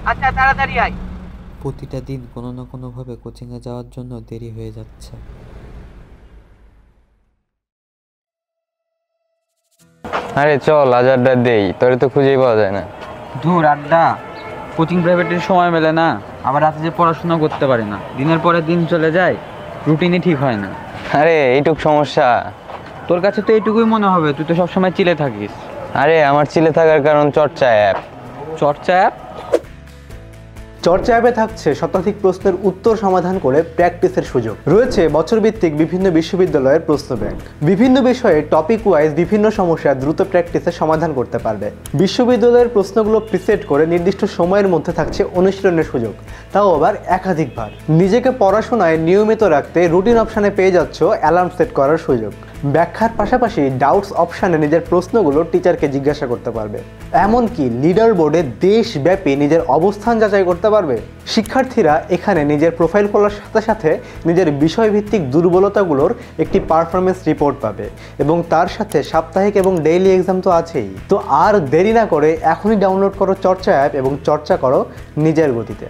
আচ্ছা তাড়াতাড়ি আয়। প্রতিটা দিন কোনো না কোনোভাবে কোচিংয়ে যাওয়ার জন্য দেরি হয়ে যাচ্ছে। আরে চল আজ আড্ডা দেই, তোরে তো খুঁজেই পাওয়া যায় না। ধুর আড্ডা, কোচিং প্রাইভেটের সময় মেলে না, আবার রাতে যে পড়াশোনা করতে পারি না, দিনের পরে দিন চলে যায়, রুটিনই ঠিক হয় না। আরে এইটুক সমস্যা? তোর কাছে তো এইটুকুই মনে হবে, তুই তো সবসময় চিলে থাকিস। আরে আমার চিলে থাকার কারণ চর্চা অ্যাপ। চর্চা অ্যাপ? চর্চা অ্যাপে থাকছে শতাধিক প্রশ্নের উত্তর সমাধান করে প্র্যাকটিসের সুযোগ রয়েছে, বছরভিত্তিক বিভিন্ন বিশ্ববিদ্যালয়ের প্রশ্ন ব্যাংক, বিভিন্ন বিষয়ে টপিক ওয়াইজ বিভিন্ন সমস্যা দ্রুত প্র্যাকটিসে সমাধান করতে পারবে। বিশ্ববিদ্যালয়ের প্রশ্নগুলো প্রিসেট করে নির্দিষ্ট সময়ের মধ্যে থাকছে অনুশীলনের সুযোগ, তাও আবার একাধিকবার। নিজেকে পড়াশোনায় নিয়মিত রাখতে রুটিন অপশানে পেয়ে যাচ্ছ অ্যালার্ম সেট করার সুযোগ। ব্যাখ্যার পাশাপাশি ডাউটস অপশানে নিজের প্রশ্নগুলো টিচারকে জিজ্ঞাসা করতে পারবে। এমনকি লিডার বোর্ডে দেশব্যাপী নিজের অবস্থান যাচাই করতে পারবে। শিক্ষার্থীরা এখানে নিজের প্রোফাইল খোলার সাথে সাথে নিজের বিষয়ভিত্তিক দুর্বলতাগুলোর একটি পারফরমেন্স রিপোর্ট পাবে, এবং তার সাথে সাপ্তাহিক এবং ডেইলি এক্সাম তো আছেই। তো আর দেরি না করে এখনই ডাউনলোড করো চর্চা অ্যাপ এবং চর্চা করো নিজের গতিতে।